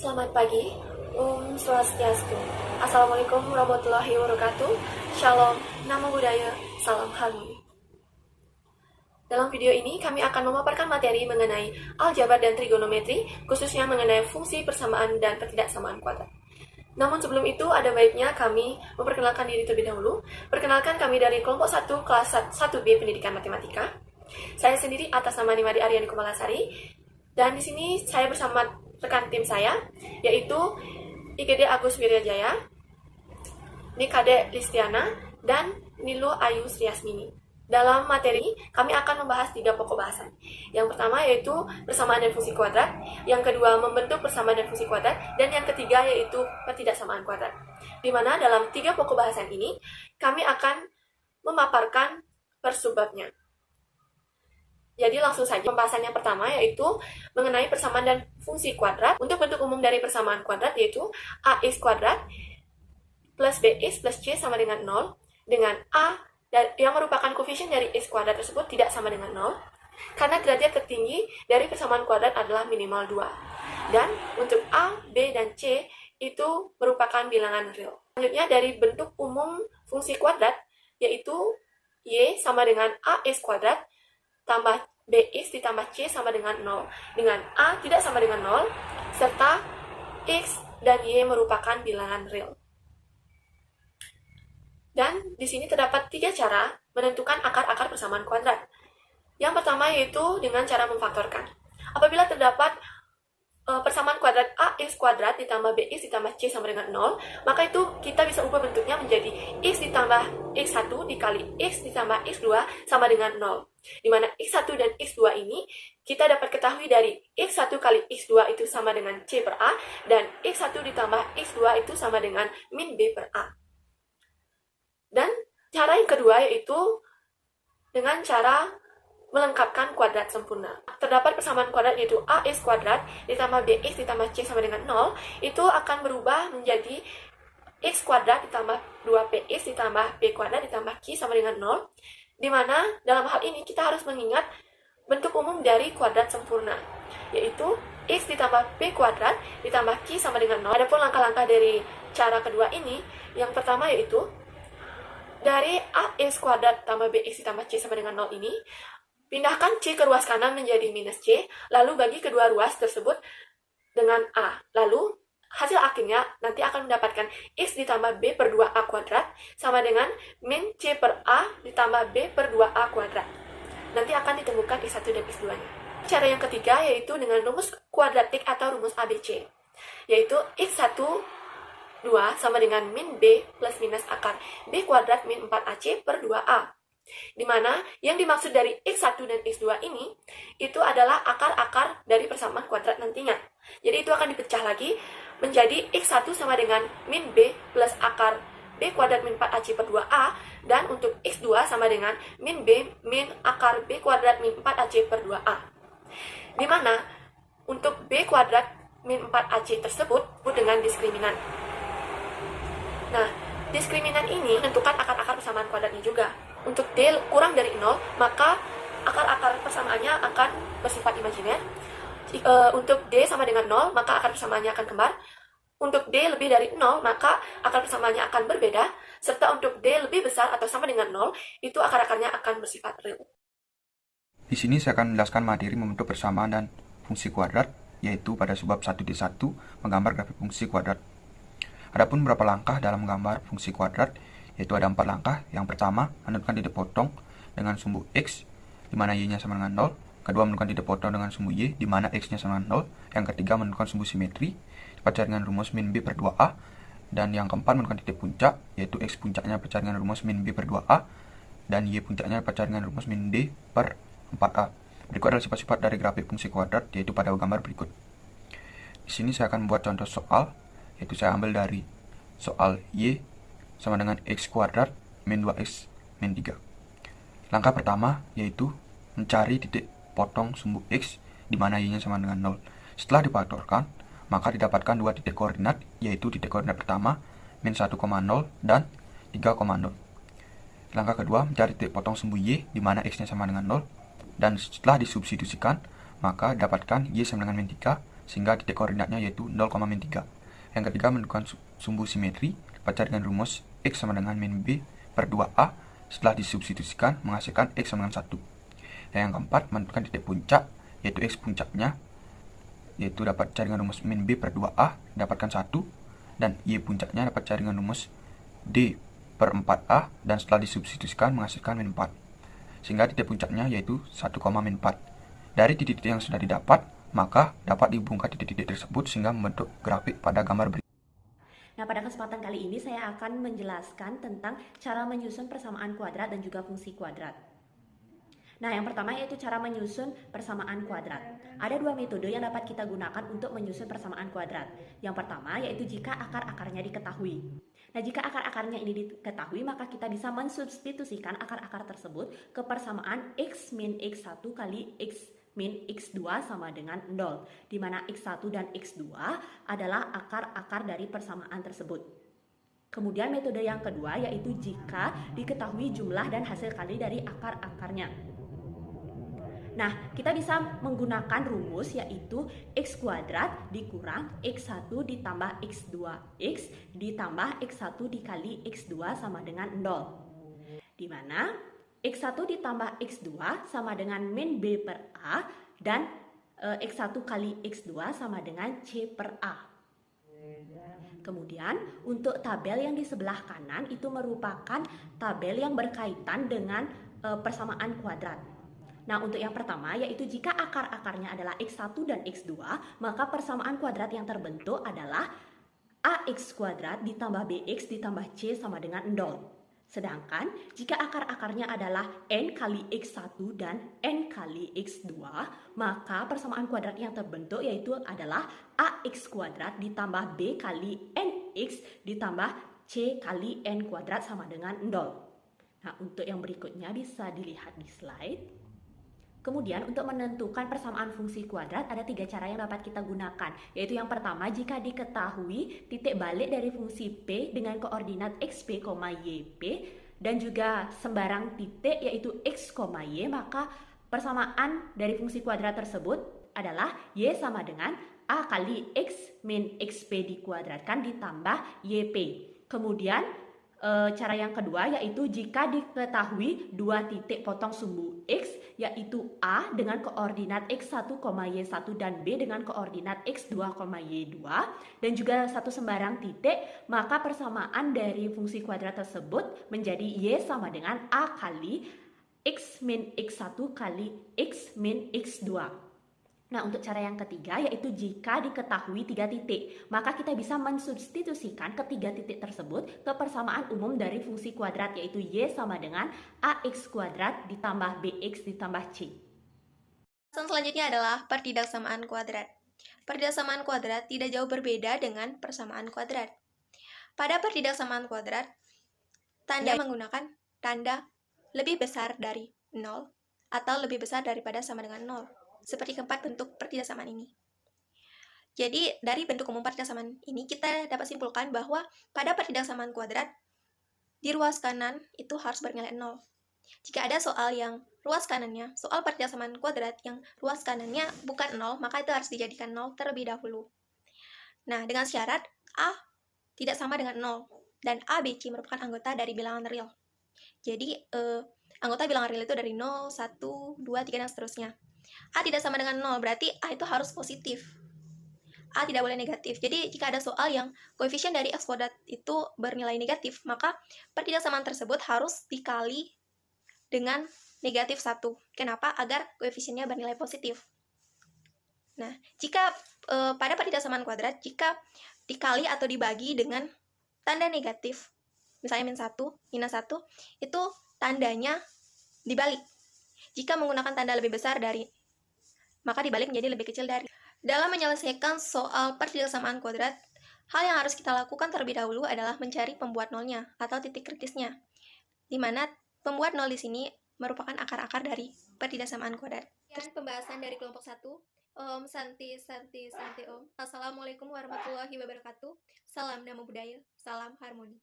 Selamat pagi, Swastiastu. Assalamualaikum warahmatullahi wabarakatuh. Shalom, Namo Buddhaya, Salam Harmoni. Dalam video ini, kami akan memaparkan materi mengenai aljabar dan trigonometri, khususnya mengenai fungsi persamaan dan ketidaksamaan kuadrat. Namun sebelum itu, ada baiknya kami memperkenalkan diri terlebih dahulu. Perkenalkan, kami dari kelompok 1 kelas 1B Pendidikan Matematika. Saya sendiri atas nama Nimadi Aryani Kumalasari, dan di sini saya bersama rekan tim saya, yaitu IGD Agus Wiryajaya, Nikade Listiana, dan Nilu Ayu Sriasmini. Dalam materi, kami akan membahas 3 pokok bahasan. Yang pertama yaitu persamaan dan fungsi kuadrat, yang kedua membentuk persamaan dan fungsi kuadrat, dan yang ketiga yaitu ketidaksamaan kuadrat. Di mana dalam 3 pokok bahasan ini, kami akan memaparkan persubabnya. Jadi langsung saja pembahasan yang pertama yaitu mengenai persamaan dan fungsi kuadrat. Untuk bentuk umum dari persamaan kuadrat yaitu ax kuadrat plus bx plus c sama dengan 0, dengan a yang merupakan koefisien dari x kuadrat tersebut tidak sama dengan 0, karena derajat tertinggi dari persamaan kuadrat adalah minimal 2. Dan untuk a, b, dan c itu merupakan bilangan real. Selanjutnya dari bentuk umum fungsi kuadrat yaitu y sama dengan ax kuadrat tambah bx ditambah c sama dengan 0, dengan a tidak sama dengan 0, serta x dan y merupakan bilangan real. Dan di sini terdapat 3 cara menentukan akar-akar persamaan kuadrat. Yang pertama yaitu dengan cara memfaktorkan. Apabila terdapat persamaan kuadrat ax kuadrat ditambah bx ditambah c sama dengan 0, maka itu kita bisa ubah bentuknya menjadi x ditambah x1 dikali x ditambah x2 sama dengan 0. Di mana x1 dan x2 ini kita dapat ketahui dari x1 kali x2 itu sama dengan c per a, dan x1 ditambah x2 itu sama dengan min b per a. Dan cara yang kedua yaitu dengan cara melengkapkan kuadrat sempurna. Terdapat persamaan kuadrat yaitu ax kuadrat ditambah bx ditambah c sama dengan 0, itu akan berubah menjadi x kuadrat ditambah 2px ditambah b kuadrat ditambah q sama dengan 0, di mana dalam hal ini kita harus mengingat bentuk umum dari kuadrat sempurna, yaitu x ditambah b kuadrat ditambah q sama dengan 0. Adapun langkah-langkah dari cara kedua ini, yang pertama yaitu dari ax kuadrat tambah bx ditambah c sama dengan 0 ini, pindahkan c ke ruas kanan menjadi minus c, lalu bagi kedua ruas tersebut dengan a. Lalu hasil akhirnya nanti akan mendapatkan x ditambah b per 2a kuadrat sama dengan min c per a ditambah b per 2a kuadrat. Nanti akan ditemukan x1 dan x2-nya. Cara yang ketiga yaitu dengan rumus kuadratik atau rumus ABC, yaitu x1 2 sama dengan min b plus minus akar b kuadrat min 4ac per 2a. Di mana yang dimaksud dari x1 dan x2 ini itu adalah akar-akar dari persamaan kuadrat nantinya. Jadi itu akan dipecah lagi menjadi x1 sama dengan min b plus akar b kuadrat min 4ac per 2a, dan untuk x2 sama dengan min b min akar b kuadrat min 4ac per 2a. Di mana untuk b kuadrat min 4ac tersebut disebut dengan diskriminan. Nah, diskriminan ini menentukan akar-akar persamaan kuadratnya juga. Untuk D kurang dari 0, maka akar-akar persamaannya akan bersifat imajiner. Untuk D sama dengan 0, maka akar persamaannya akan kembar. Untuk D lebih dari 0, maka akar persamaannya akan berbeda. Serta untuk D lebih besar atau sama dengan 0, itu akar-akarnya akan bersifat real. Di sini saya akan menjelaskan materi membentuk persamaan dan fungsi kuadrat, yaitu pada sebab 1D1 menggambar grafik fungsi kuadrat. Adapun beberapa langkah dalam menggambar fungsi kuadrat, yaitu ada 4 langkah. Yang pertama, menentukan titik potong dengan sumbu x, di mana y-nya sama dengan 0. Kedua, menentukan titik potong dengan sumbu y, di mana x-nya sama dengan 0. Yang ketiga, menentukan sumbu simetri, dipercaya dengan rumus min b per 2a. Dan yang keempat, menentukan titik puncak, yaitu x puncaknya dipercaya dengan rumus min b per 2a, dan y puncaknya dipercaya dengan rumus min d per 4a. Berikut adalah sifat-sifat dari grafik fungsi kuadrat, yaitu pada gambar berikut. Di sini saya akan membuat contoh soal, yaitu saya ambil dari soal y sama dengan x kuadrat min 2x min 3. Langkah pertama yaitu mencari titik potong sumbu x di mana y-nya sama dengan 0. Setelah difaktorkan, maka didapatkan 2 titik koordinat, yaitu titik koordinat pertama min 1,0 dan 3,0. Langkah kedua, mencari titik potong sumbu y di mana x-nya sama dengan 0, dan setelah disubstitusikan, maka dapatkan y sama dengan min 3 sehingga titik koordinatnya yaitu 0,-3. Yang ketiga, menentukan sumbu simetri dapat cari dengan rumus X sama dengan min B per 2A setelah disubstitusikan menghasilkan X sama dengan 1. Dan yang keempat, menentukan titik puncak yaitu X puncaknya yaitu dapat cari dengan rumus min B per 2A dapatkan 1, dan Y puncaknya dapat cari dengan rumus D per 4A dan setelah disubstitusikan menghasilkan min 4, sehingga titik puncaknya yaitu 1,-4. Dari titik-titik yang sudah didapat, maka dapat dihubungkan titik-titik tersebut sehingga membentuk grafik pada gambar berikut. Nah, pada kesempatan kali ini saya akan menjelaskan tentang cara menyusun persamaan kuadrat dan juga fungsi kuadrat. Nah, yang pertama yaitu cara menyusun persamaan kuadrat. Ada dua metode yang dapat kita gunakan untuk menyusun persamaan kuadrat. Yang pertama yaitu jika akar-akarnya diketahui. Nah, jika akar-akarnya ini diketahui, maka kita bisa mensubstitusikan akar-akar tersebut ke persamaan X min X1 kali X min X2 sama dengan 0, di mana X1 dan X2 adalah akar-akar dari persamaan tersebut. Kemudian metode yang kedua yaitu jika diketahui jumlah dan hasil kali dari akar-akarnya. Nah, kita bisa menggunakan rumus yaitu X kuadrat dikurang X1 ditambah X2X ditambah X1 dikali X2 sama dengan 0. Di mana X1 ditambah X2 sama dengan min B per A dan X1 kali X2 sama dengan C per A. Kemudian untuk tabel yang di sebelah kanan itu merupakan tabel yang berkaitan dengan persamaan kuadrat. Nah, untuk yang pertama yaitu jika akar-akarnya adalah X1 dan X2, maka persamaan kuadrat yang terbentuk adalah AX kuadrat ditambah BX ditambah C sama dengan 0. Sedangkan jika akar-akarnya adalah N kali X1 dan N kali X2, maka persamaan kuadrat yang terbentuk yaitu adalah AX kuadrat ditambah B kali NX ditambah C kali N kuadrat sama dengan 0. Nah, untuk yang berikutnya bisa dilihat di slide. Kemudian untuk menentukan persamaan fungsi kuadrat ada 3 cara yang dapat kita gunakan, yaitu yang pertama jika diketahui titik balik dari fungsi P dengan koordinat XP, YP dan juga sembarang titik yaitu X, Y, maka persamaan dari fungsi kuadrat tersebut adalah Y sama dengan A kali X min XP dikuadratkan ditambah YP. Kemudian cara yang kedua yaitu jika diketahui dua titik potong sumbu X yaitu A dengan koordinat X1, Y1 dan B dengan koordinat X2, Y2 dan juga satu sembarang titik, maka persamaan dari fungsi kuadrat tersebut menjadi Y sama dengan A kali X min X1 kali X min X2. Nah, untuk cara yang ketiga yaitu jika diketahui 3 titik, maka kita bisa mensubstitusikan ketiga titik tersebut ke persamaan umum dari fungsi kuadrat yaitu Y sama dengan AX kuadrat ditambah BX ditambah C. Selanjutnya adalah pertidaksamaan kuadrat. Pertidaksamaan kuadrat tidak jauh berbeda dengan persamaan kuadrat. Pada pertidaksamaan kuadrat, tanda menggunakan tanda lebih besar dari 0 atau lebih besar daripada sama dengan 0. Seperti keempat bentuk pertidaksamaan ini. Jadi, dari bentuk umum pertidaksamaan ini, kita dapat simpulkan bahwa pada pertidaksamaan kuadrat, di ruas kanan itu harus bernilai 0. Jika ada soal yang ruas kanannya, soal pertidaksamaan kuadrat yang ruas kanannya bukan 0, maka itu harus dijadikan 0 terlebih dahulu. Nah, dengan syarat A tidak sama dengan 0, dan A, B, C merupakan anggota dari bilangan real. Jadi, anggota bilangan real itu dari 0, 1, 2, 3, dan seterusnya. A tidak sama dengan 0, berarti A itu harus positif. A tidak boleh negatif. Jadi, jika ada soal yang koefisien dari X kuadrat itu bernilai negatif, maka pertidaksamaan tersebut harus dikali dengan negatif 1. Kenapa? Agar koefisiennya bernilai positif. Nah, jika pada pertidaksamaan kuadrat, jika dikali atau dibagi dengan tanda negatif, misalnya min 1, minus 1, itu tandanya dibalik. Jika menggunakan tanda lebih besar dari, maka dibalik menjadi lebih kecil dari. Dalam menyelesaikan soal pertidaksamaan kuadrat, hal yang harus kita lakukan terlebih dahulu adalah mencari pembuat nolnya atau titik kritisnya, di mana pembuat nol di sini merupakan akar-akar dari pertidaksamaan kuadrat. Sekian pembahasan dari kelompok 1. Om Santi Santi Santi Om. Assalamualaikum warahmatullahi wabarakatuh. Salam Namo Buddhaya, salam harmoni.